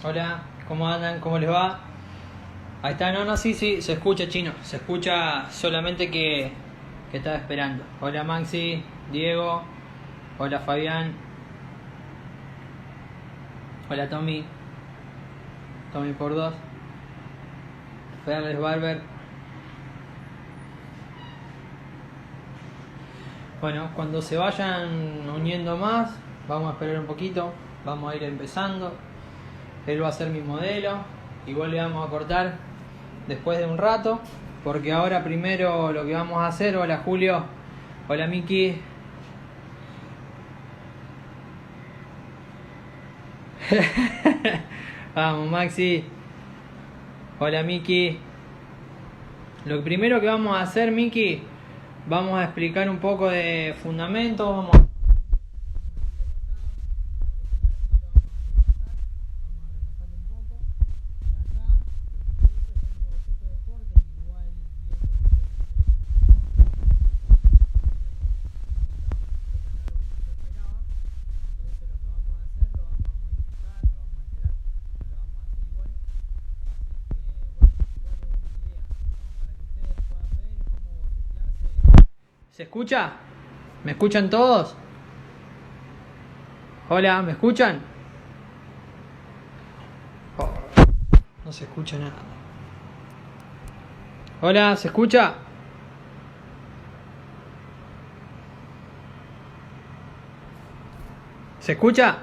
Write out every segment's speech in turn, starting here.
Hola, ¿cómo andan? ¿Cómo les va? Ahí está, no, sí, se escucha, chino. Se escucha, solamente que estaba esperando. Hola Maxi, Diego. Hola Fabián. Hola Tommy. Tommy por dos. Ferles Barber. Bueno, cuando se vayan uniendo más, vamos a esperar un poquito. Vamos a ir empezando. Él va a ser mi modelo. Igual le vamos a cortar después de un rato, porque ahora primero lo que vamos a hacer. Hola Julio. Hola Miki. Vamos Maxi. Hola Miki. Lo primero que vamos a hacer, Miki, vamos a explicar un poco de fundamentos. Vamos a ¿Se escucha? ¿Me escuchan todos? Hola, ¿me escuchan? Oh, no se escucha nada. Hola, ¿se escucha? ¿Se escucha?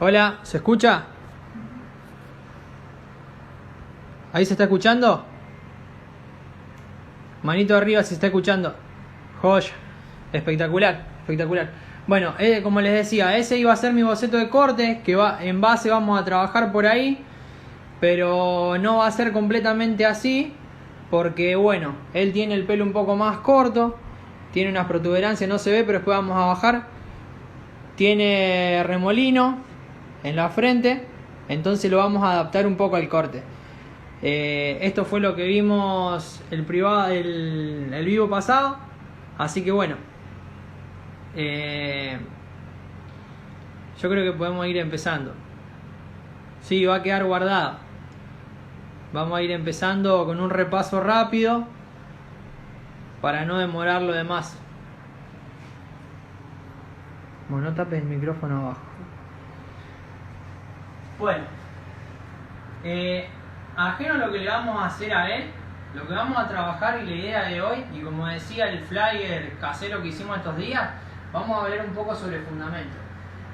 Hola, ¿se escucha? ¿Ahí se está escuchando? Manito arriba si se está escuchando. Joya. Espectacular, espectacular. Bueno, como les decía, ese iba a ser mi boceto de corte, que en base vamos a trabajar por ahí, pero no va a ser completamente así, porque bueno, él tiene el pelo un poco más corto, tiene unas protuberancias, no se ve, pero después vamos a bajar. Tiene remolino en la frente, entonces lo vamos a adaptar un poco al corte. Esto fue lo que vimos el vivo pasado, así que bueno, yo creo que podemos ir empezando. Sí, va a quedar guardado. Vamos a ir empezando con un repaso rápido para no demorar lo demás. Bueno, no tapes el micrófono abajo. Bueno, ajeno a lo que le vamos a hacer a él, lo que vamos a trabajar y la idea de hoy, y como decía el flyer casero que hicimos estos días, vamos a hablar un poco sobre fundamentos.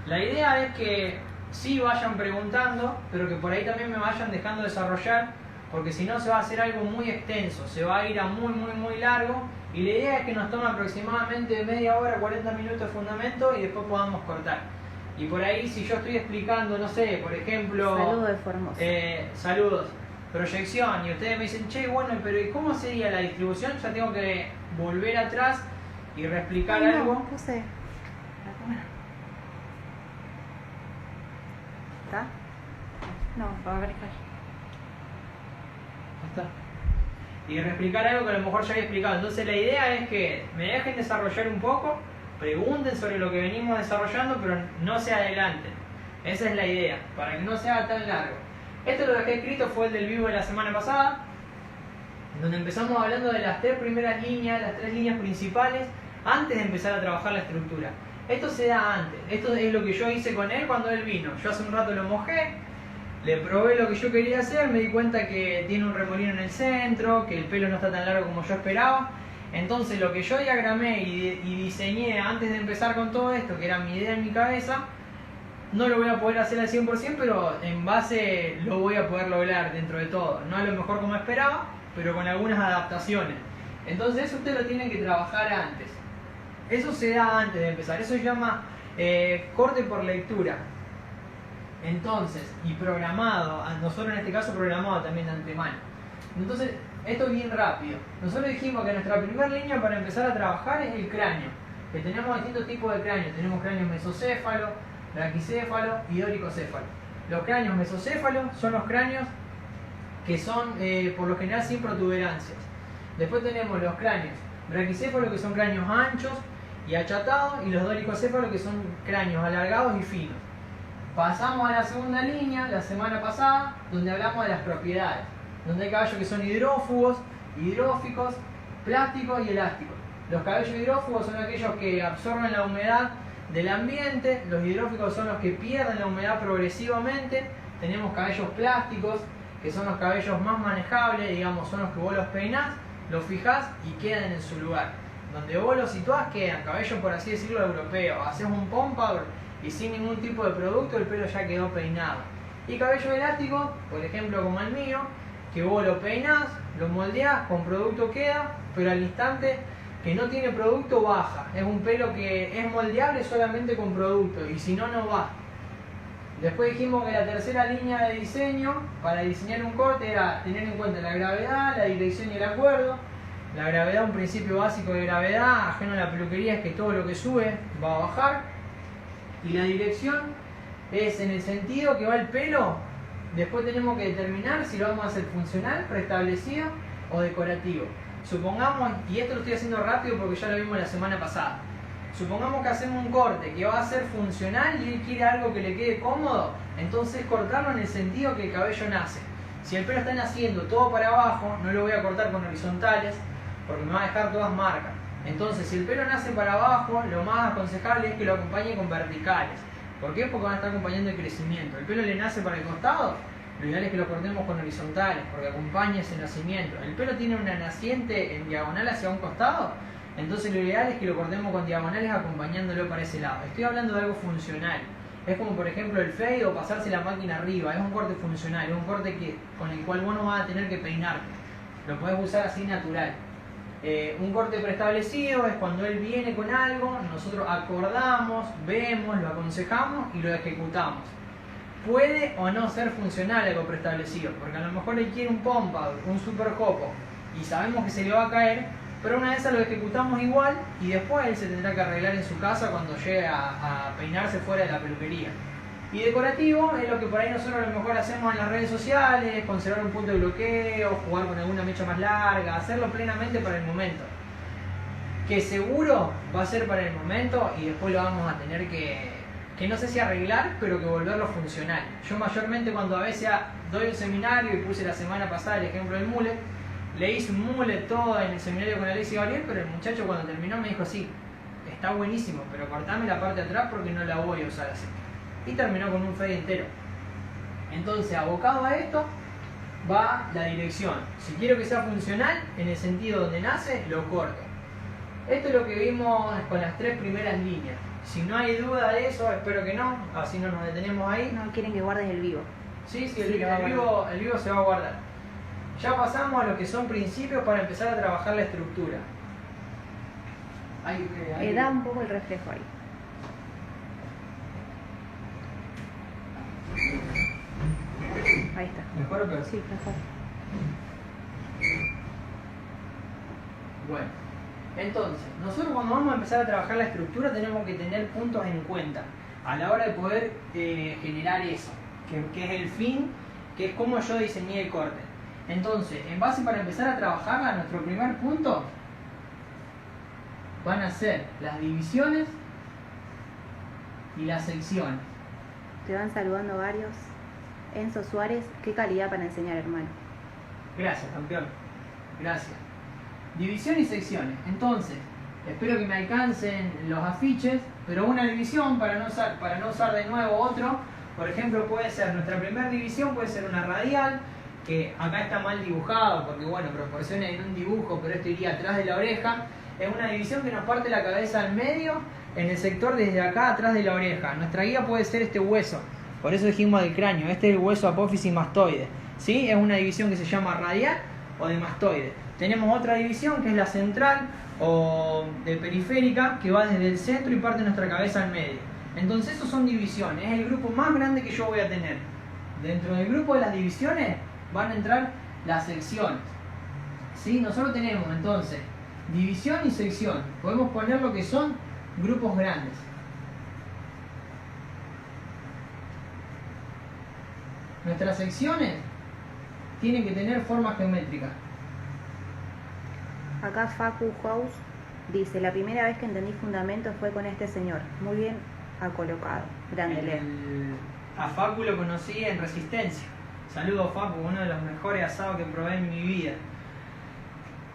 La idea es que sí vayan preguntando, pero que por ahí también me vayan dejando desarrollar, porque si no se va a hacer algo muy extenso, se va a ir a muy largo, y la idea es que nos tome aproximadamente media hora, 40 minutos de fundamento y después podamos cortar. Y por ahí si yo estoy explicando, no sé, por ejemplo... Saludos de Formosa. Saludos. Proyección, y ustedes me dicen, che, bueno, pero ¿y cómo sería la distribución? Ya tengo que volver atrás y reexplicar algo. No puse la cámara. ¿Está? No, va a ver. Está. Y reexplicar algo que a lo mejor ya había explicado. Entonces la idea es que me dejen desarrollar un poco, pregunten sobre lo que venimos desarrollando, pero no se adelanten. Esa es la idea, para que no sea tan largo. Esto lo dejé escrito, fue el del vivo de la semana pasada, donde empezamos hablando de las tres primeras líneas, las tres líneas principales, antes de empezar a trabajar la estructura. Esto se da antes, esto es lo que yo hice con él cuando él vino. Yo hace un rato lo mojé, le probé lo que yo quería hacer, me di cuenta que tiene un remolino en el centro, que el pelo no está tan largo como yo esperaba. Entonces lo que yo diagramé y diseñé antes de empezar con todo esto, que era mi idea en mi cabeza, no lo voy a poder hacer al 100%, pero en base lo voy a poder lograr dentro de todo. No a lo mejor como esperaba, pero con algunas adaptaciones. Entonces eso usted lo tiene que trabajar antes. Eso se da antes de empezar. Eso se llama corte por lectura. Entonces, y programado, nosotros en este caso programado también de antemano. Entonces, esto es bien rápido. Nosotros dijimos que nuestra primera línea para empezar a trabajar es el cráneo. Que tenemos distintos tipos de cráneos. Tenemos cráneo mesocéfalo, braquicéfalo y doricocéfalo. Los cráneos mesocéfalos son los cráneos que son por lo general sin protuberancias. Después tenemos los cráneos braquicéfalos, que son cráneos anchos y achatado, y los dolicocéfalos, que son cráneos alargados y finos. Pasamos a la segunda línea, la semana pasada, donde hablamos de las propiedades, donde hay caballos que son hidrófugos, hidróficos, plásticos y elásticos. Los caballos hidrófugos son aquellos que absorben la humedad del ambiente, los hidróficos son los que pierden la humedad progresivamente. Tenemos cabellos plásticos, que son los cabellos más manejables, digamos, son los que vos los peinás, los fijás y quedan en su lugar. Donde vos los situás quedan cabellos, por así decirlo, europeos. Haces un pompadour y sin ningún tipo de producto el pelo ya quedó peinado. Y cabello elástico, por ejemplo como el mío, que vos lo peinás, lo moldeás, con producto queda, pero al instante que no tiene producto baja. Es un pelo que es moldeable solamente con producto, y si no, no va. Después dijimos que la tercera línea de diseño para diseñar un corte era tener en cuenta la gravedad, la dirección y el acuerdo. La gravedad, un principio básico de gravedad, ajeno a la peluquería, es que todo lo que sube va a bajar. Y la dirección es en el sentido que va el pelo. Después tenemos que determinar si lo vamos a hacer funcional, preestablecido o decorativo. Supongamos, y esto lo estoy haciendo rápido porque ya lo vimos la semana pasada, supongamos que hacemos un corte que va a ser funcional y él quiere algo que le quede cómodo, entonces cortarlo en el sentido que el cabello nace. Si el pelo está naciendo todo para abajo, no lo voy a cortar con horizontales porque me va a dejar todas marcas. Entonces, si el pelo nace para abajo, lo más aconsejable es que lo acompañe con verticales. ¿Por qué? Porque van a estar acompañando el crecimiento. El pelo le nace para el costado, lo ideal es que lo cortemos con horizontales, porque acompaña ese nacimiento. El pelo tiene una naciente en diagonal hacia un costado, entonces lo ideal es que lo cortemos con diagonales acompañándolo para ese lado. Estoy hablando de algo funcional. Es como por ejemplo el fade o pasarse la máquina arriba. Es un corte funcional, es un corte con el cual vos no vas a tener que peinarte. Lo podés usar así natural. Un corte preestablecido es cuando él viene con algo, nosotros acordamos, vemos, lo aconsejamos y lo ejecutamos. Puede o no ser funcional algo preestablecido, porque a lo mejor él quiere un pompadour, un super copo, y sabemos que se le va a caer, pero una vez lo ejecutamos igual y después él se tendrá que arreglar en su casa cuando llegue a peinarse fuera de la peluquería. Y decorativo es lo que por ahí nosotros a lo mejor hacemos en las redes sociales, conservar un punto de bloqueo, jugar con alguna mecha más larga, hacerlo plenamente para el momento. Que seguro va a ser para el momento y después lo vamos a tener que no sé si arreglar, pero que volverlo funcional. Yo mayormente cuando a veces doy un seminario, y puse la semana pasada el ejemplo del mullet, le hice un mullet todo en el seminario con Alexis Gabriel, pero el muchacho cuando terminó me dijo sí, está buenísimo, pero cortame la parte de atrás porque no la voy a usar así. Y terminó con un fade entero. Entonces, abocado a esto, va la dirección. Si quiero que sea funcional, en el sentido donde nace, lo corto. Esto es lo que vimos con las tres primeras líneas. Si no hay duda de eso, espero que no, así no nos detenemos ahí. No quieren que guardes el vivo. Sí, el vivo se va a guardar. Ya pasamos a lo que son principios para empezar a trabajar la estructura. Da un poco el reflejo ahí. Ahí está. ¿Mejor o peor? Sí, mejor. Bueno, entonces, nosotros cuando vamos a empezar a trabajar la estructura tenemos que tener puntos en cuenta a la hora de poder generar eso, que es el fin, que es cómo yo diseñé el corte. Entonces, en base para empezar a trabajarla, nuestro primer punto van a ser las divisiones y las secciones. Te van saludando varios. Enzo Suárez, qué calidad para enseñar, hermano. Gracias, campeón. Gracias. División y secciones. Entonces, espero que me alcancen los afiches, pero una división para no usar de nuevo otro. Por ejemplo, puede ser nuestra primera división, puede ser una radial, que acá está mal dibujado porque bueno, proporciona en un dibujo, pero esto iría atrás de la oreja. Es una división que nos parte la cabeza al medio, en el sector desde acá atrás de la oreja. Nuestra guía puede ser este hueso, por eso dijimos del cráneo. Este es el hueso apófisis mastoide, ¿sí? Es una división que se llama radial o de mastoide. Tenemos otra división que es la central o de periférica, que va desde el centro y parte nuestra cabeza al medio. Entonces esos son divisiones, es el grupo más grande que yo voy a tener. Dentro del grupo de las divisiones van a entrar las secciones, ¿sí? Nosotros tenemos entonces división y sección. Podemos poner lo que son grupos grandes. Nuestras secciones tienen que tener forma geométrica. Acá Facu House Dice, la primera vez que entendí fundamentos fue con este señor. Muy bien acolocado. Grande, Leo. A Facu lo conocí en Resistencia. Saludos, Facu, uno de los mejores asados que probé en mi vida.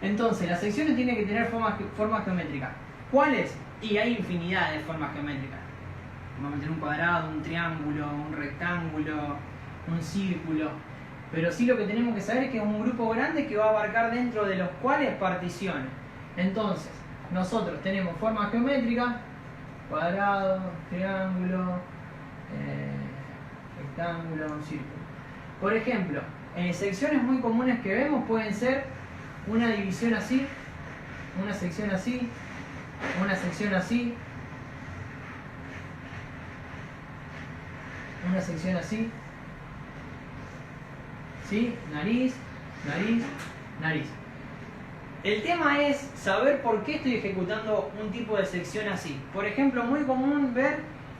Entonces, las secciones tienen que tener formas geométricas. ¿Cuáles? Y hay infinidad de formas geométricas. Vamos a meter un cuadrado, un triángulo, un rectángulo, un círculo. Pero sí lo que tenemos que saber es que es un grupo grande que va a abarcar dentro de los cuales particiones. Entonces, nosotros tenemos formas geométricas, cuadrado, triángulo, rectángulo, círculo. Por ejemplo, secciones muy comunes que vemos pueden ser una división así, una sección así, una sección así, una sección así, ¿sí? Nariz, nariz, nariz. El tema es saber por qué estoy ejecutando un tipo de sección así. Por ejemplo, muy común ver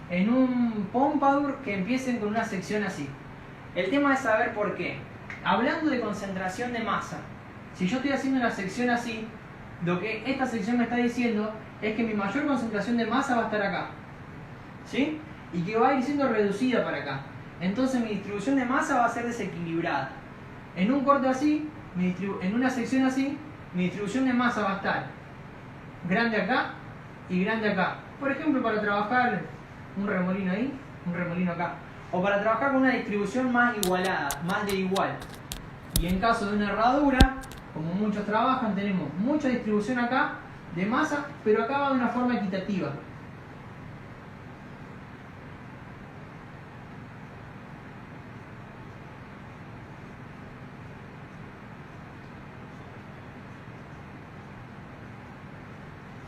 en un Pompadour que empiecen con una sección así. El tema es saber por qué. Hablando de concentración de masa, si yo estoy haciendo una sección así, lo que esta sección me está diciendo es que mi mayor concentración de masa va a estar acá, ¿sí? Y que va a ir siendo reducida para acá. Entonces mi distribución de masa va a ser desequilibrada. En un corte así, en una sección así, mi distribución de masa va a estar grande acá y grande acá. Por ejemplo, para trabajar un remolino ahí, un remolino acá. O para trabajar con una distribución más igualada, más de igual. Y en caso de una herradura, como muchos trabajan, tenemos mucha distribución acá de masa, pero acá va de una forma equitativa.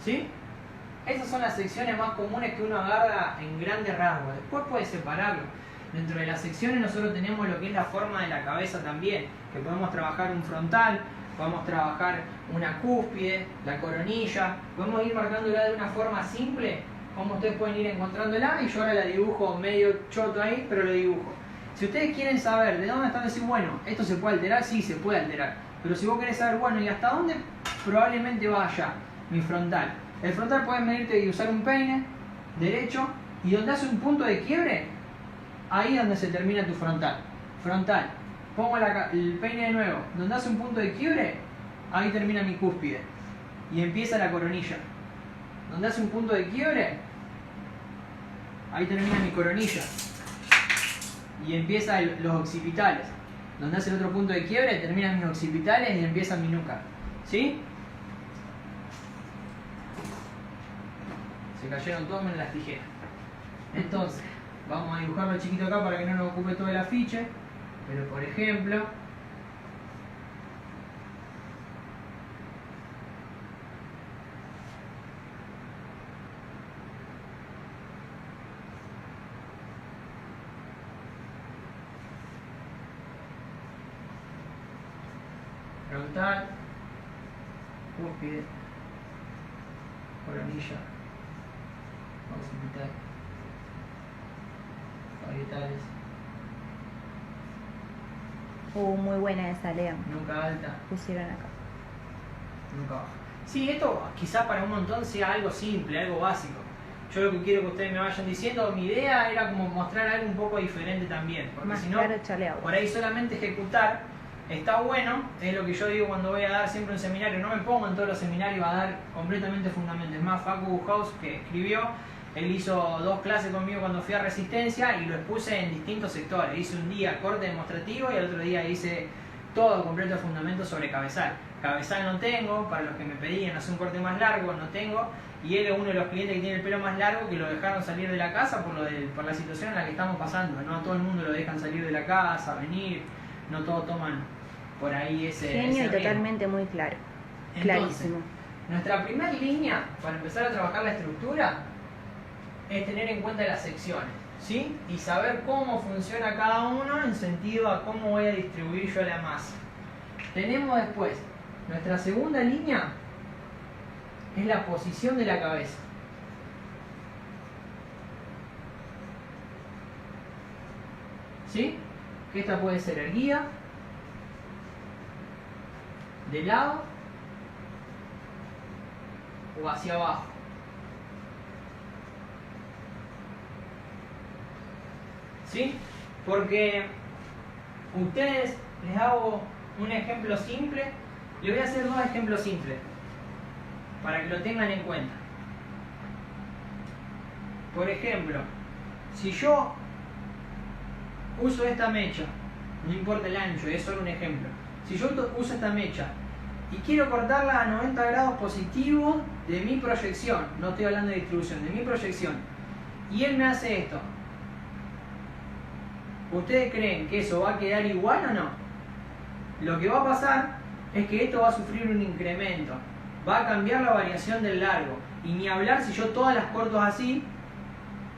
¿Sí? Esas son las secciones más comunes que uno agarra en grandes rasgos. Después puede separarlo. Dentro de las secciones nosotros tenemos lo que es la forma de la cabeza también, que podemos trabajar un frontal, podemos trabajar una cúspide, la coronilla, podemos ir marcándola de una forma simple, como ustedes pueden ir encontrándola, y yo ahora la dibujo medio choto ahí, pero lo dibujo. Si ustedes quieren saber de dónde están, decir, bueno, esto se puede alterar, sí, se puede alterar. Pero si vos querés saber, bueno, ¿y hasta dónde? Probablemente va allá, mi frontal. El frontal puedes medirte y usar un peine derecho, y donde hace un punto de quiebre, ahí es donde se termina tu frontal. Frontal. Pongo el peine de nuevo. Donde hace un punto de quiebre, ahí termina mi cúspide. Y empieza la coronilla. Donde hace un punto de quiebre, ahí termina mi coronilla. Y empieza los occipitales. Donde hace el otro punto de quiebre, terminan mis occipitales y empieza mi nuca. ¿Sí? Se cayeron todos menos las tijeras. Entonces, vamos a dibujarlo chiquito acá para que no nos ocupe todo el afiche. Pero por ejemplo, frontal, cúspide, coronilla, occipital, parietales. Muy buena esa, Leo. Nuca alta. Pusieron acá. Nuca baja. Sí, esto quizás para un montón sea algo simple, algo básico. Yo lo que quiero que ustedes me vayan diciendo, mi idea era como mostrar algo un poco diferente también. Porque Más si no, claro, echarle agua. por ahí solamente ejecutar está bueno, es lo que yo digo cuando voy a dar siempre un seminario. No me pongo en todos los seminarios a dar completamente fundamentos. Es más, Facu House, que escribió, él hizo 2 clases conmigo cuando fui a Resistencia y lo expuse en distintos sectores. Hice un día corte demostrativo y el otro día hice todo completo de fundamentos sobre cabezal. Cabezal no tengo, para los que me pedían hacer un corte más largo no tengo, y él es uno de los clientes que tiene el pelo más largo, que lo dejaron salir de la casa por la situación en la que estamos pasando. No a todo el mundo lo dejan salir de la casa, venir, no todos toman por ahí ese Genio y riesgo. totalmente muy claro. Entonces, Clarísimo. nuestra primera línea para empezar a trabajar la estructura es tener en cuenta las secciones, ¿sí? Y saber cómo funciona cada uno en sentido a cómo voy a distribuir yo la masa. Tenemos después, nuestra segunda línea es la posición de la cabeza. ¿Sí? Que esta puede ser erguida, de lado o hacia abajo. ¿Sí? Porque ustedes, les hago un ejemplo simple. Les voy a hacer dos ejemplos simples para que lo tengan en cuenta. Por ejemplo, si yo uso esta mecha, no importa el ancho, es solo un ejemplo. Si yo uso esta mecha y quiero cortarla a 90 grados positivos de mi proyección, no estoy hablando de distribución, de mi proyección, y él me hace esto, ¿ustedes creen que eso va a quedar igual o no? Lo que va a pasar es que esto va a sufrir un incremento, va a cambiar la variación del largo, y ni hablar si yo todas las corto así,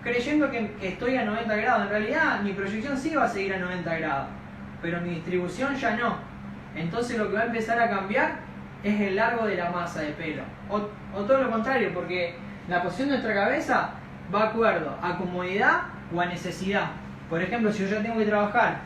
creyendo que estoy a 90 grados. En realidad mi proyección sí va a seguir a 90 grados, pero mi distribución ya no. Entonces lo que va a empezar a cambiar es el largo de la masa de pelo, o todo lo contrario, porque la posición de nuestra cabeza va de acuerdo a comodidad o a necesidad. Por ejemplo, si yo ya tengo que trabajar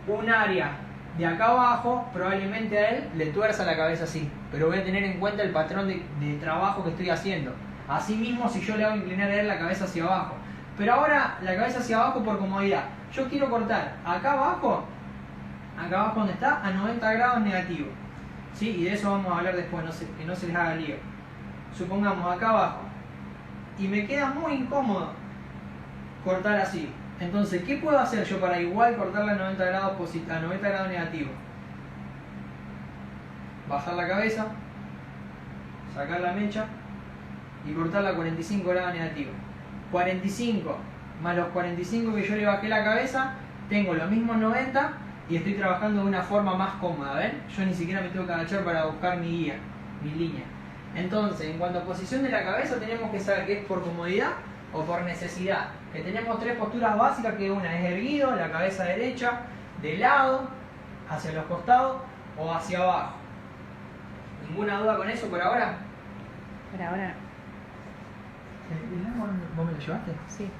un área de acá abajo, probablemente a él le tuerza la cabeza así, pero voy a tener en cuenta el patrón de trabajo que estoy haciendo. Asimismo, si yo le hago inclinar a él la cabeza hacia abajo, pero ahora la cabeza hacia abajo por comodidad, yo quiero cortar acá abajo donde está, a 90 grados negativo, ¿sí? Y de eso vamos a hablar después, que no se les haga lío. Supongamos acá abajo, y me queda muy incómodo cortar así. Entonces, ¿qué puedo hacer yo para igual cortarla a 90 grados negativo? Bajar la cabeza, sacar la mecha y cortarla a 45 grados negativo. 45 más los 45 que yo le bajé la cabeza, tengo los mismos 90 y estoy trabajando de una forma más cómoda, ¿ven? Yo ni siquiera me tengo que agachar para buscar mi guía, mi línea. Entonces, en cuanto a posición de la cabeza, tenemos que saber que es por comodidad o por necesidad. Que tenemos tres posturas básicas, que una es erguido, la cabeza derecha, de lado, hacia los costados o hacia abajo. ¿Ninguna duda con eso por ahora? Por ahora no. ¿Vos me lo llevaste? Sí.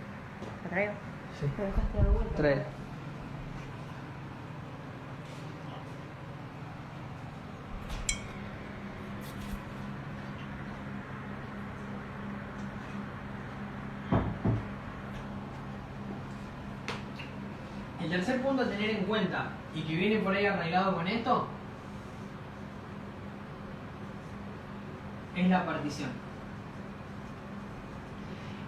¿Lo traigo? Sí. Lo dejaste de vuelta. Trae. El tercer punto a tener en cuenta, y que viene por ahí arraigado con esto, es la partición.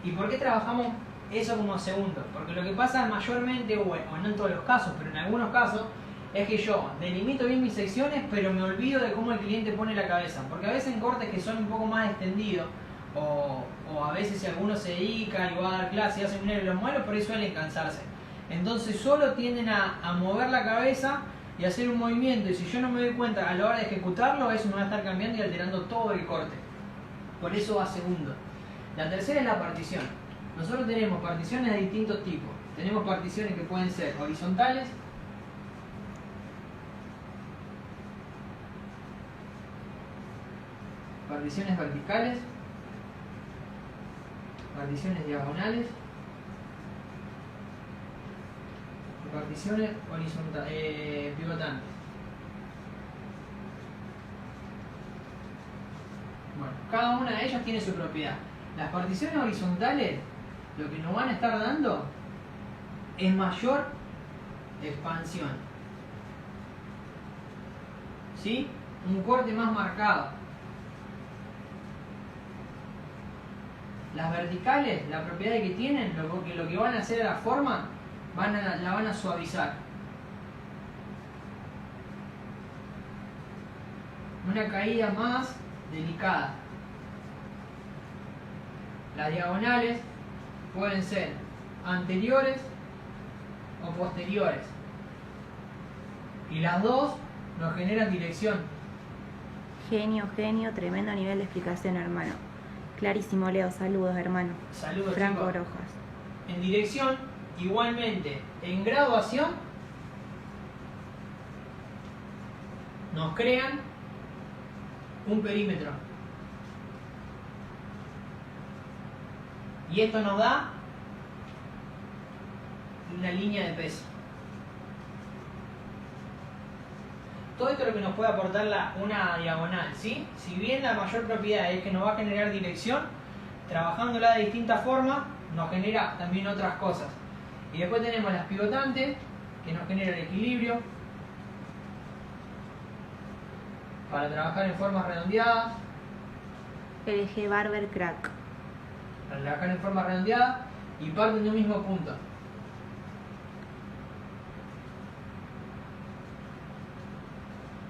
¿Y por qué trabajamos eso como segundo? Porque lo que pasa mayormente, o no en todos los casos, pero en algunos casos, es que yo delimito bien mis secciones, pero me olvido de cómo el cliente pone la cabeza. Porque a veces en cortes que son un poco más extendidos, o a veces si alguno se dedica y va a dar clase y hace un los modelos, por ahí suelen cansarse. Entonces solo tienden a mover la cabeza y hacer un movimiento, y si yo no me doy cuenta a la hora de ejecutarlo, eso me va a estar cambiando y alterando todo el corte. Por eso va segundo. La tercera es la partición. Nosotros tenemos particiones de distintos tipos. Tenemos particiones que pueden ser horizontales, particiones verticales, particiones diagonales y particiones horizontales, pivotantes. Bueno, cada una de ellas tiene su propiedad. Las particiones horizontales lo que nos van a estar dando es mayor expansión, ¿sí? Un corte más marcado. Las verticales, la propiedad que tienen, lo que van a hacer a la forma, la van a suavizar. Una caída más delicada. Las diagonales pueden ser anteriores o posteriores. Y las dos nos generan dirección. Genio, tremendo nivel de explicación, hermano. Clarísimo, Leo. Saludos, hermano. Saludos, Franco chicos. Rojas. En dirección, igualmente, en graduación, nos crean un perímetro. Y esto nos da una línea de peso. todo esto es lo que nos puede aportar una diagonal, ¿sí? Si bien la mayor propiedad es que nos va a generar dirección, trabajándola de distintas formas nos genera también otras cosas. Y después tenemos las pivotantes, que nos generan equilibrio, para trabajar en formas redondeadas, El eje Barber-Crack. para trabajar en formas redondeadas y parten de un mismo punto.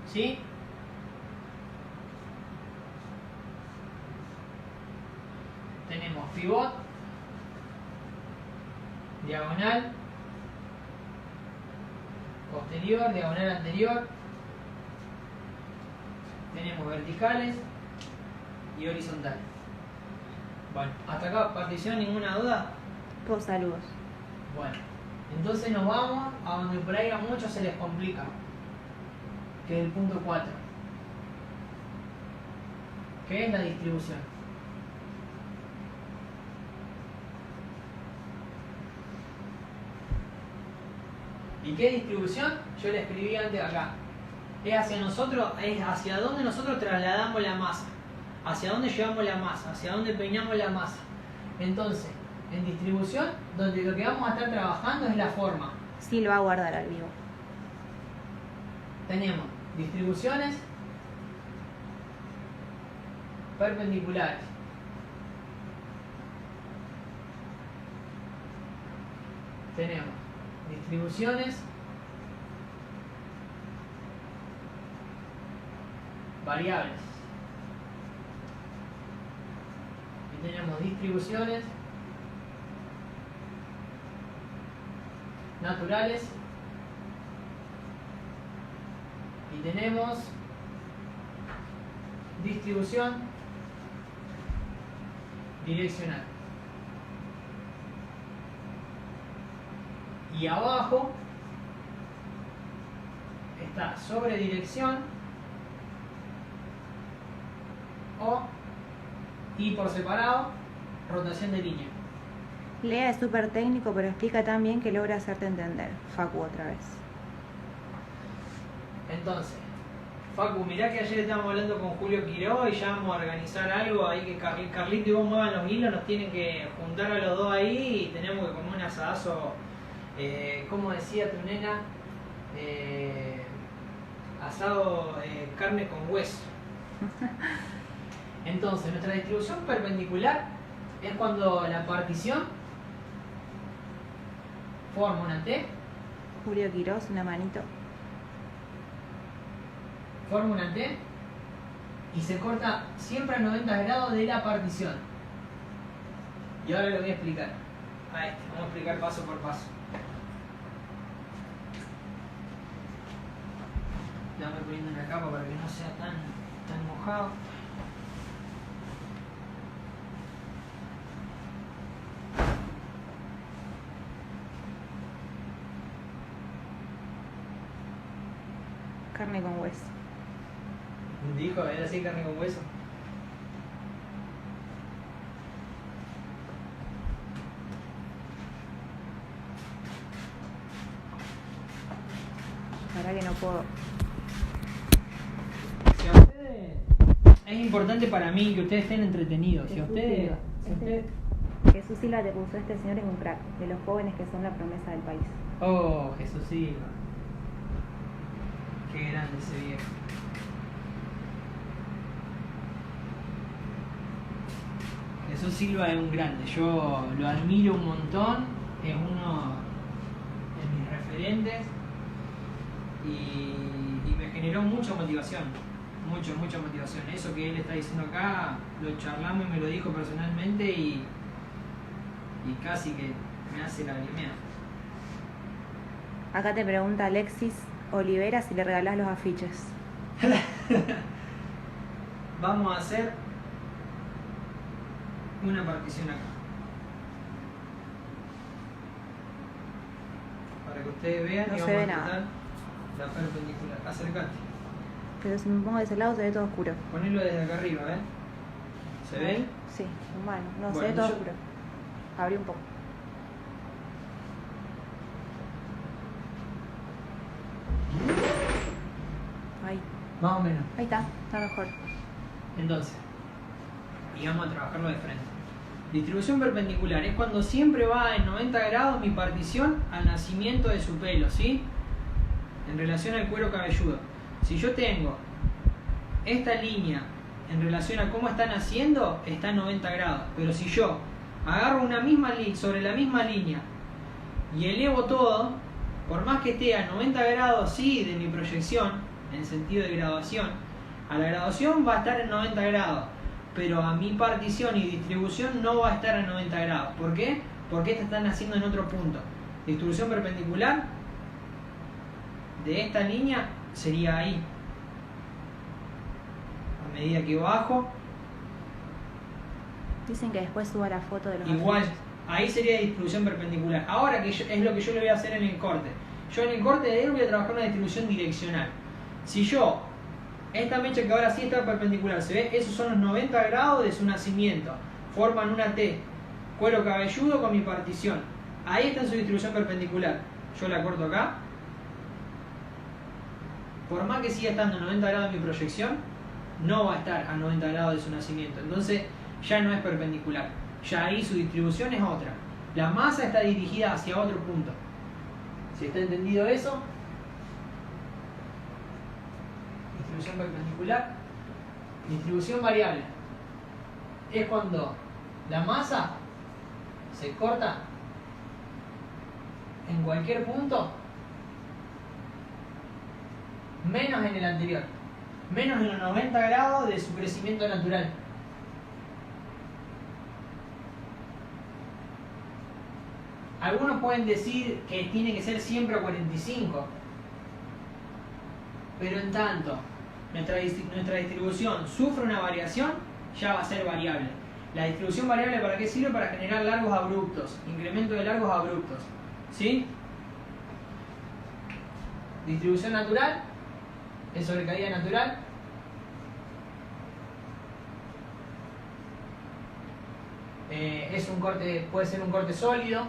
¿Sí? Tenemos pivot, diagonal, posterior, diagonal anterior. Tenemos verticales y horizontales. Bueno, hasta acá partición, ninguna duda. Todos saludos. Bueno, entonces nos vamos a donde por ahí a muchos se les complica, que es el punto 4, que es la distribución. ¿Y qué distribución? Yo la escribí antes acá. Es hacia nosotros, es hacia dónde nosotros trasladamos la masa, hacia dónde llevamos la masa, hacia dónde peinamos la masa. Entonces, en distribución, donde lo que vamos a estar trabajando es la forma. Sí, lo va a guardar al vivo. Tenemos distribuciones perpendiculares. Tenemos distribuciones variables. Y tenemos distribuciones naturales. Y tenemos distribución direccional. Y abajo está sobre dirección y por separado rotación de línea. Lea es súper técnico, pero explica tan bien que logra hacerte entender. Facu, otra vez. Entonces, Facu, mirá que ayer estábamos hablando con Julio Quiró y ya vamos a organizar algo ahí que Carlito y vos muevan los hilos, nos tienen que juntar a los dos ahí y tenemos que comer un asadazo, ¿cómo decía tu nena? Asado carne con hueso. Entonces, nuestra distribución perpendicular es cuando la partición forma una T, Julio Quirós, una manito. forma una T y se corta siempre a 90 grados de la partición. Y ahora lo voy a explicar. Vamos a explicar paso por paso. Ya me voy poniendo una capa para que no sea tan mojado. Carne con hueso. Dijo, era así, carne con hueso. La verdad que no puedo. Si a ustedes, es importante para mí que ustedes estén entretenidos. Si a ustedes, Jesús Silva te puso, este señor es un crack, de los jóvenes que son la promesa del país. Oh, Jesús Silva. Qué grande ese viejo. Jesús Silva es un grande, yo lo admiro un montón, es uno de mis referentes y me generó mucha motivación, mucha motivación. Eso que él está diciendo acá, lo charlamos y me lo dijo personalmente y casi que me hace lagrimear. Acá te pregunta Alexis Olivera si le regalás los afiches. Vamos a hacer una partición acá para que ustedes vean No y se vamos ve a nada. tratar la perpendicular. Acercate, Pero si me pongo de ese lado se ve todo oscuro. ponelo desde acá arriba, ¿ven? ¿Se ven? Sí, humano. No, se Bueno, ve todo yo- oscuro. Abrí un poco. Más o menos. Ahí está mejor. Entonces, y vamos a trabajarlo de frente. Distribución perpendicular es cuando siempre va en 90 grados mi partición al nacimiento de su pelo, ¿sí? En relación al cuero cabelludo. Si yo tengo esta línea en relación a cómo está naciendo, está en 90 grados. Pero si yo agarro una misma sobre la misma línea y elevo todo, por más que esté a 90 grados sí de mi proyección, en sentido de graduación, a la graduación va a estar en 90 grados, pero a mi partición y distribución no va a estar en 90 grados. ¿Por qué? Porque esta está naciendo en otro punto. Distribución perpendicular de esta línea sería ahí. A medida que bajo, Dicen que después suba la foto de los igual, afiches. ahí sería distribución perpendicular. Ahora que es lo que yo le voy a hacer en el corte. Yo en el corte de él voy a trabajar una distribución direccional. Si yo, esta mecha que ahora sí está perpendicular, ¿se ve? Esos son los 90 grados de su nacimiento. Forman una T, cuero cabelludo con mi partición. Ahí está en su distribución perpendicular. Yo la corto acá. Por más que siga estando a 90 grados de mi proyección, no va a estar a 90 grados de su nacimiento. Entonces ya no es perpendicular. Ya ahí su distribución es otra. La masa está dirigida hacia otro punto. ¿Si está entendido eso? Distribución perpendicular. Distribución variable. Es cuando la masa se corta en cualquier punto menos en el anterior. Menos en los 90 grados de su crecimiento natural. Algunos pueden decir que tiene que ser siempre a 45, pero en tanto nuestra distribución sufre una variación, ya va a ser variable. La distribución variable, ¿para qué sirve? Para generar largos abruptos, incremento de largos abruptos, ¿sí? Distribución natural es sobre caída natural. Es un corte, puede ser un corte sólido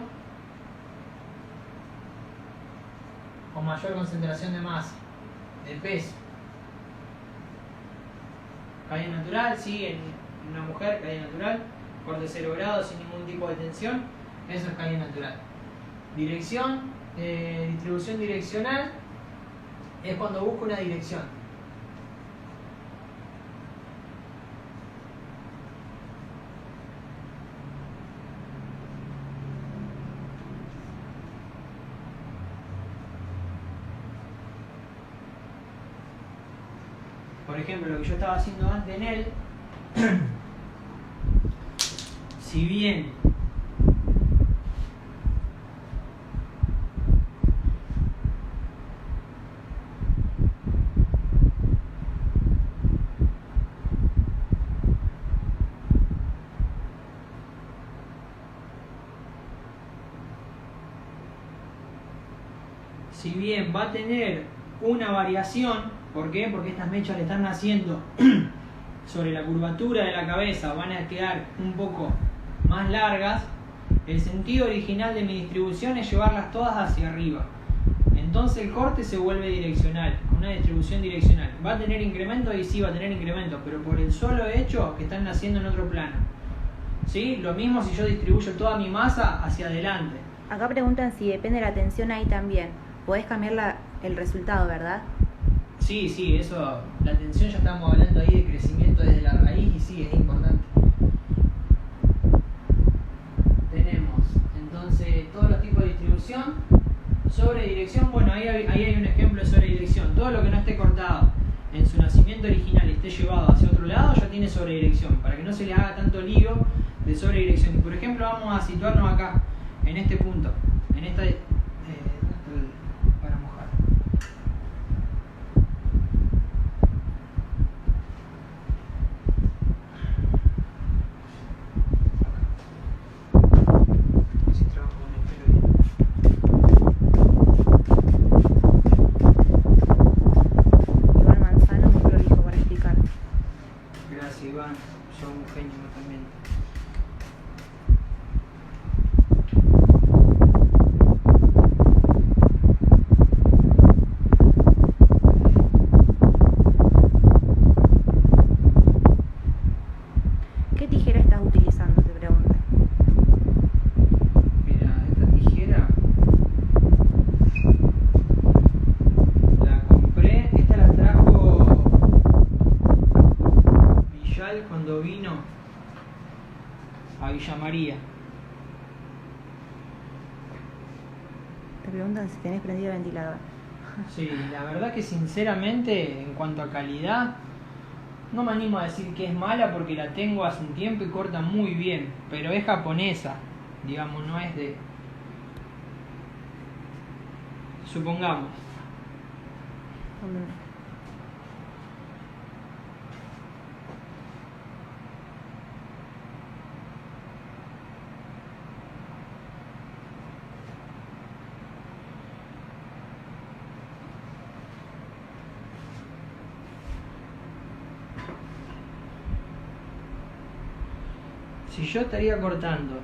con mayor concentración de masa, de peso. Caída natural, sí, en una mujer, caída natural, corte 0 grados sin ningún tipo de tensión, eso es caída natural. Dirección, distribución direccional, es cuando busco una dirección. Por ejemplo, lo que yo estaba haciendo antes en él, si bien va a tener una variación, ¿por qué? Porque estas mechas le están naciendo sobre la curvatura de la cabeza, van a quedar un poco más largas. El sentido original de mi distribución es llevarlas todas hacia arriba. Entonces el corte se vuelve direccional, una distribución direccional. ¿Va a tener incremento? Y sí, va a tener incremento, pero por el solo hecho que están naciendo en otro plano. ¿Sí? Lo mismo si yo distribuyo toda mi masa hacia adelante. Acá preguntan si depende de la tensión ahí también. Podés cambiar el resultado, ¿verdad? Sí, eso, la tensión ya estamos hablando ahí de crecimiento desde la raíz y sí, es importante. Tenemos entonces todos los tipos de distribución, sobre dirección, bueno, ahí hay un ejemplo de sobre dirección. Todo lo que no esté cortado en su nacimiento original y esté llevado hacia otro lado ya tiene sobre dirección, para que no se le haga tanto lío de sobre dirección. Y por ejemplo vamos a situarnos acá, en este punto, en esta... para mojar. Así trabajo con el pelo bien. Iván Manzano, muy prolijo para explicar. Gracias, Iván, sos un genio también. llamaría. Te preguntan si tenés prendido el ventilador. Sí, la verdad que sinceramente, en cuanto a calidad, no me animo a decir que es mala porque la tengo hace un tiempo y corta muy bien, pero es japonesa, digamos, no es de... Supongamos. Hombre. Si yo estaría cortando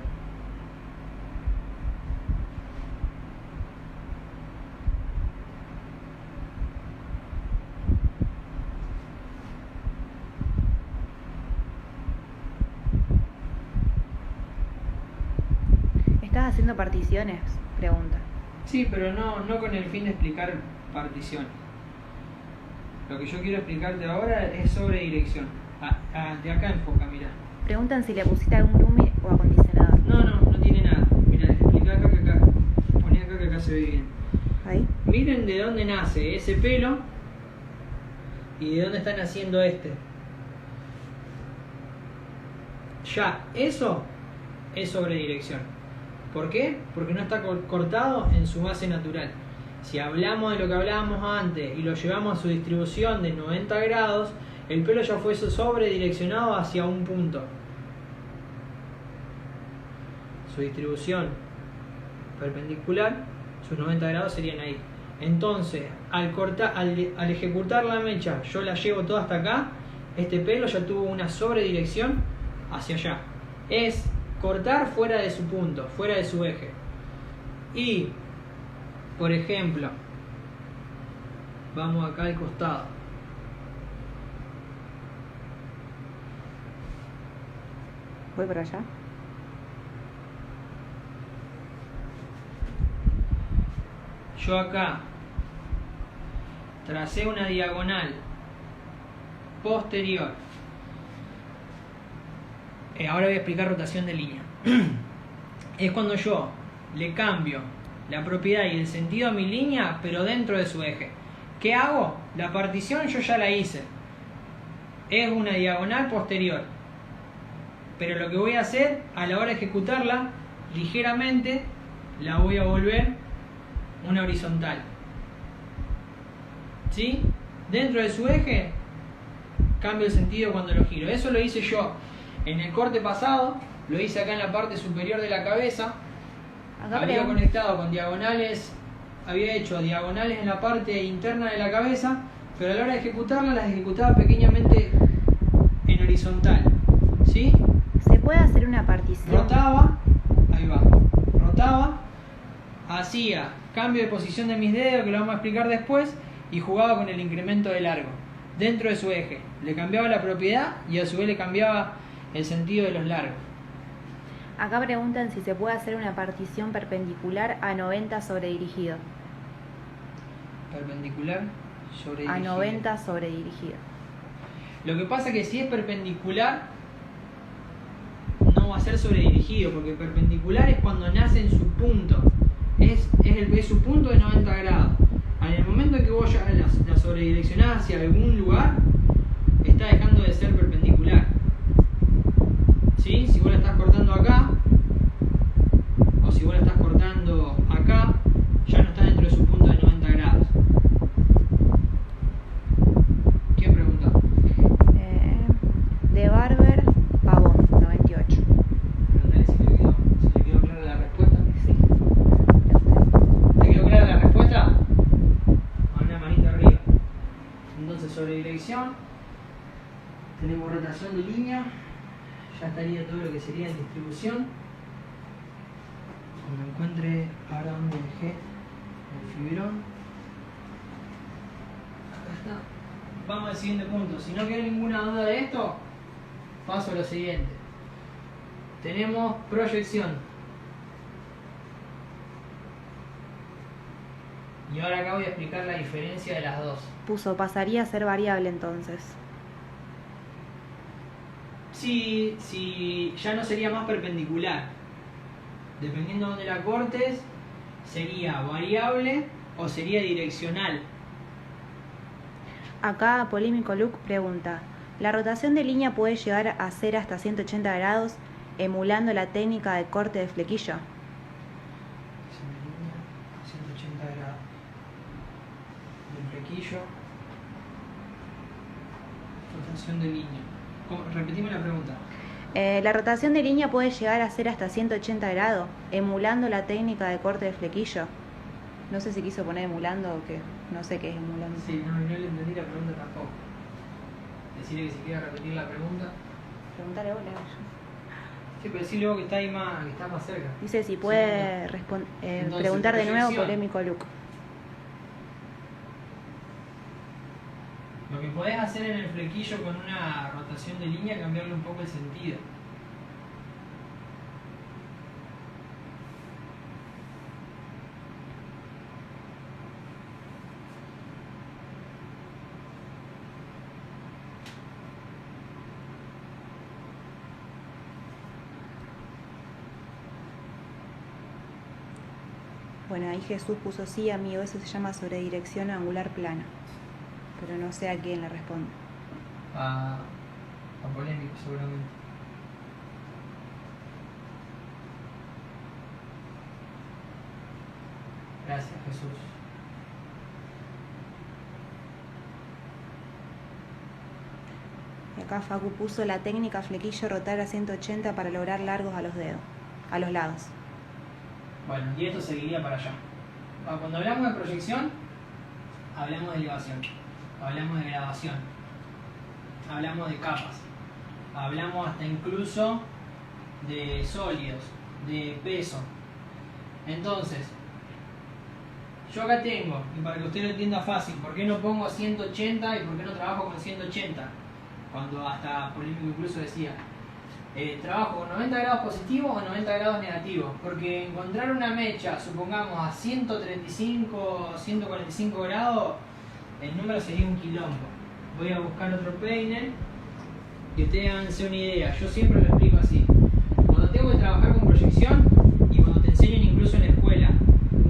¿Estás haciendo particiones? Pregunta. sí, pero no con el fin de explicar particiones. Lo que yo quiero explicarte ahora es sobre dirección. De acá enfoca, mira. Preguntan si le pusiste algún lumi o acondicionador. No tiene nada. Mira, explica acá que acá. Poné acá que acá se ve bien. Ahí. Miren de dónde nace ese pelo y de dónde está naciendo este. Ya, eso es sobre dirección. ¿Por qué? Porque no está cortado en su base natural. Si hablamos de lo que hablábamos antes y lo llevamos a su distribución de 90 grados, el pelo ya fue sobredireccionado hacia un punto. Su distribución perpendicular, sus 90 grados serían ahí. Entonces, al ejecutar la mecha, yo la llevo toda hasta acá, este pelo ya tuvo una sobredirección hacia allá. Es cortar fuera de su punto, fuera de su eje. Y, por ejemplo, vamos acá al costado. Voy por allá. Yo acá tracé una diagonal posterior. Ahora voy a explicar rotación de línea. Es cuando yo le cambio la propiedad y el sentido a mi línea, pero dentro de su eje. ¿Qué hago? La partición yo ya la hice. Es una diagonal posterior. Pero lo que voy a hacer a la hora de ejecutarla, ligeramente la voy a volver una horizontal. ¿Sí? Dentro de su eje, cambio el sentido cuando lo giro. Eso lo hice yo en el corte pasado, lo hice acá en la parte superior de la cabeza. Había conectado con diagonales, había hecho diagonales en la parte interna de la cabeza, pero a la hora de ejecutarla las ejecutaba pequeñamente en horizontal. ¿Sí? ¿Se puede hacer una partición? Rotaba, ahí va, rotaba, hacía cambio de posición de mis dedos, que lo vamos a explicar después, y jugaba con el incremento de largo dentro de su eje. Le cambiaba la propiedad y a su vez le cambiaba el sentido de los largos. Acá preguntan si se puede hacer una partición perpendicular a 90 sobre dirigido. Perpendicular sobre A dirigido. 90 sobre dirigido. Lo que pasa es que si es perpendicular, no va a ser sobredirigido, porque perpendicular es cuando nace en su punto. Es su punto de 90 grados. En el momento en que vos ya la sobredireccionás hacia algún lugar, está dejando de ser perpendicular. ¿Sí? Si vos la estás cortando acá, o si vos la estás cortando acá, ya no está dentro de su punto de 90 grados. ¿Quién preguntó? De Barber, Pavón, 98. Preguntale si le quedó clara la respuesta. Sí. ¿Te quedó clara la respuesta? Con una manita arriba. Entonces, sobre dirección, tenemos rotación de línea, ya estaría todo lo que sería en distribución. Cuando encuentre ahora donde dejé el fibrón. Acá está. Vamos al siguiente punto. Si no queda ninguna duda de esto, paso a lo siguiente. Tenemos proyección. Y ahora acá voy a explicar la diferencia de las dos. Pasaría a ser variable entonces. si ya no sería más perpendicular. Dependiendo de dónde la cortes, sería variable o sería direccional. Acá Polémico Luke pregunta, ¿la rotación de línea puede llegar a ser hasta 180 grados emulando la técnica de corte de flequillo? 180 grados del flequillo. Rotación de línea. Repetime la pregunta. La rotación de línea puede llegar a ser hasta 180 grados emulando la técnica de corte de flequillo. No sé si quiso poner emulando o qué. No sé qué es emulando. Sí, no le entendí la pregunta tampoco. Decirle que si quiere repetir la pregunta. Preguntale vos, Sí, pero decirle vos que está ahí más, que está más cerca. Dice si puede preguntar de nuevo Polémico Luke. Lo que podés hacer en el flequillo con una rotación de línea es cambiarle un poco el sentido. Bueno, ahí Jesús puso sí, amigo, eso se llama sobredirección angular plana. Pero no sé a quién le responde. A Polémico, seguramente. Gracias, Jesús. Y acá Facu puso la técnica flequillo rotar a 180 para lograr largos a los dedos, a los lados. Bueno, y esto seguiría para allá. Cuando hablamos de proyección, hablamos de elevación, hablamos de grabación, hablamos de capas, hablamos hasta incluso de sólidos, de peso. Entonces, yo acá tengo, y para que usted lo entienda fácil, ¿por qué no pongo 180 y por qué no trabajo con 180? Cuando hasta Polémico incluso decía, trabajo con 90 grados positivos o 90 grados negativos, porque encontrar una mecha, supongamos a 135, 145 grados, el número sería un quilombo. Voy a buscar otro peine y ustedes háganse una idea. Yo siempre lo explico así. Cuando tengo que trabajar con proyección y cuando te enseñan incluso en la escuela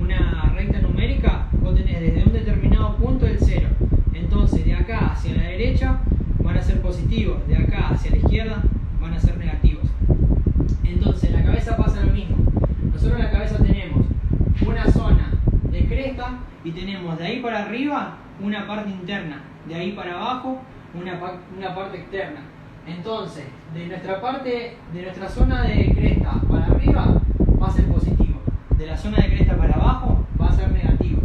una recta numérica, vos tenés desde un determinado punto el 0. Entonces de acá hacia la derecha van a ser positivos, de acá hacia la izquierda van a ser negativos. Entonces en la cabeza pasa lo mismo. Nosotros en la cabeza tenemos una zona de cresta y tenemos de ahí para arriba una parte interna, de ahí para abajo una parte externa. Entonces de nuestra zona de cresta para arriba va a ser positivo, de la zona de cresta para abajo va a ser negativo.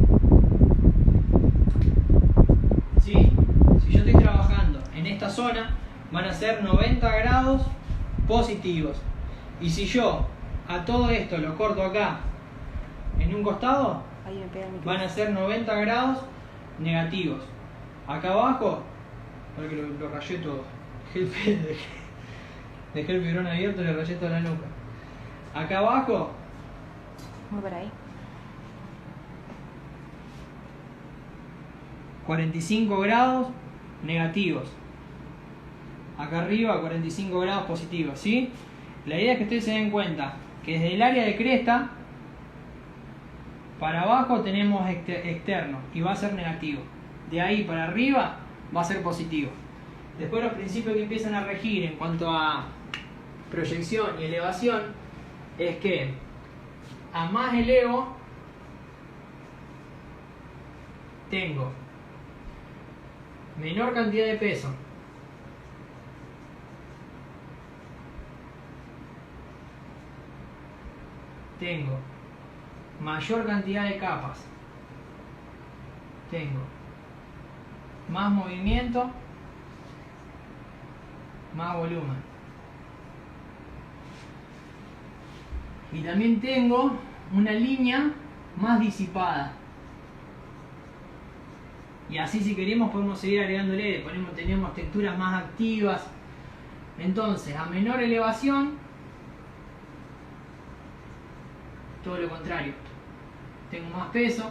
¿Sí? Si yo estoy trabajando en esta zona van a ser 90 grados positivos. Y si yo a todo esto lo corto acá en un costado, van a ser 90 grados negativos. Acá abajo, porque lo rayé todo. Dejé el fibrón abierto y le rayé toda la nuca. Acá abajo, muy por ahí. 45 grados negativos. Acá arriba 45 grados positivos, ¿sí? La idea es que ustedes se den cuenta que desde el área de cresta para abajo tenemos externo y va a ser negativo. De ahí para arriba va a ser positivo. Después los principios que empiezan a regir en cuanto a proyección y elevación es que a más elevo tengo menor cantidad de peso, tengo mayor cantidad de capas, tengo más movimiento, más volumen, y también tengo una línea más disipada. Y así, si queremos, podemos seguir agregándole, tenemos texturas más activas. Entonces, a menor elevación, todo lo contrario, tengo más peso,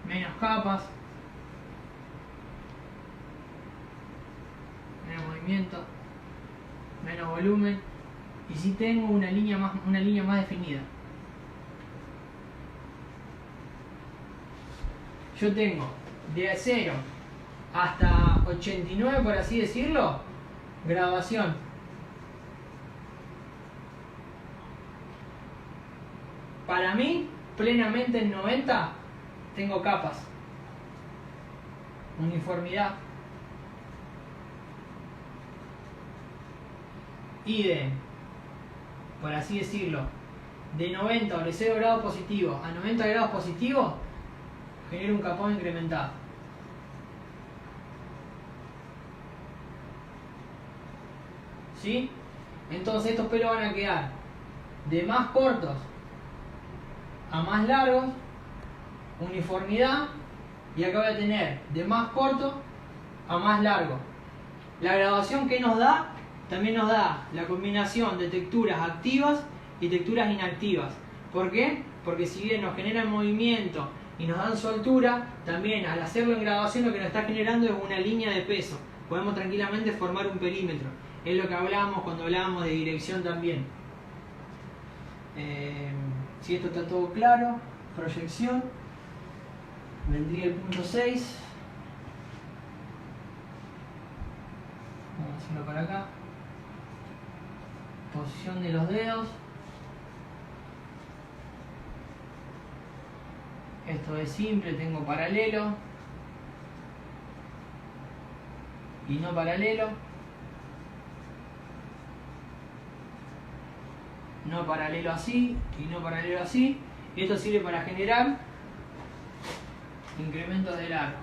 menos capas, menos movimiento. movimiento, menos volumen, y si tengo una línea más definida. Yo tengo de 0 hasta 89, por así decirlo, graduación. Para mí, plenamente en 90, tengo capas. Uniformidad. Y por así decirlo, de 90 o de 0 grados positivos a 90 grados positivos, genera un capón incrementado. ¿Sí? Entonces estos pelos van a quedar de más cortos a más largos, uniformidad, y acá voy a tener de más corto a más largo. La graduación que nos da, también nos da la combinación de texturas activas y texturas inactivas. ¿Por qué? Porque si bien nos generan movimiento y nos dan soltura, también al hacerlo en graduación lo que nos está generando es una línea de peso. Podemos tranquilamente formar un perímetro. Es lo que hablábamos cuando hablábamos de dirección también. Si esto está todo claro, proyección, vendría el punto 6. Vamos a hacerlo para acá. Posición de los dedos. Esto es simple, tengo paralelo y no paralelo. No paralelo así y no paralelo así. Y esto sirve para generar incrementos de largo.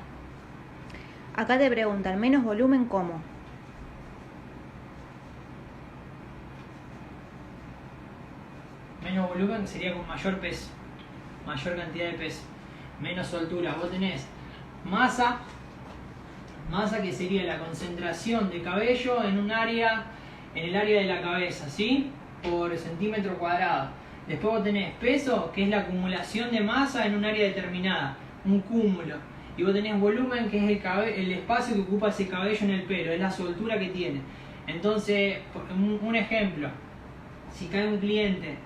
Acá te preguntan, ¿menos volumen cómo? Menos volumen sería con mayor peso, mayor cantidad de peso, menos soltura. Vos tenés masa que sería la concentración de cabello en el área de la cabeza, ¿sí? Por centímetro cuadrado. Después vos tenés peso, que es la acumulación de masa en un área determinada, un cúmulo. Y vos tenés volumen, que es el espacio que ocupa ese cabello en el pelo, es la soltura que tiene. Entonces, un ejemplo, si cae un cliente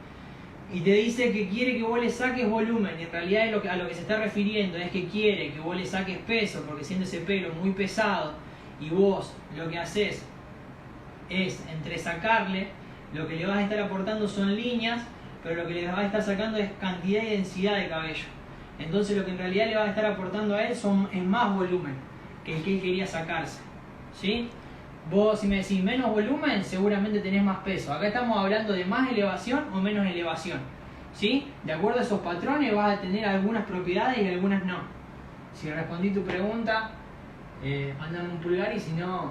y te dice que quiere que vos le saques volumen, y en realidad a lo que se está refiriendo es que quiere que vos le saques peso, porque siente ese pelo muy pesado, y vos lo que haces es entresacarle, lo que le vas a estar aportando son líneas, pero lo que le vas a estar sacando es cantidad y densidad de cabello. Entonces lo que en realidad le vas a estar aportando a él es más volumen que el que él quería sacarse, ¿sí? Vos, si me decís menos volumen, seguramente tenés más peso. Acá estamos hablando de más elevación o menos elevación, ¿sí? De acuerdo a esos patrones vas a tener algunas propiedades y algunas no. Si respondí tu pregunta, mándame un pulgar, y si no,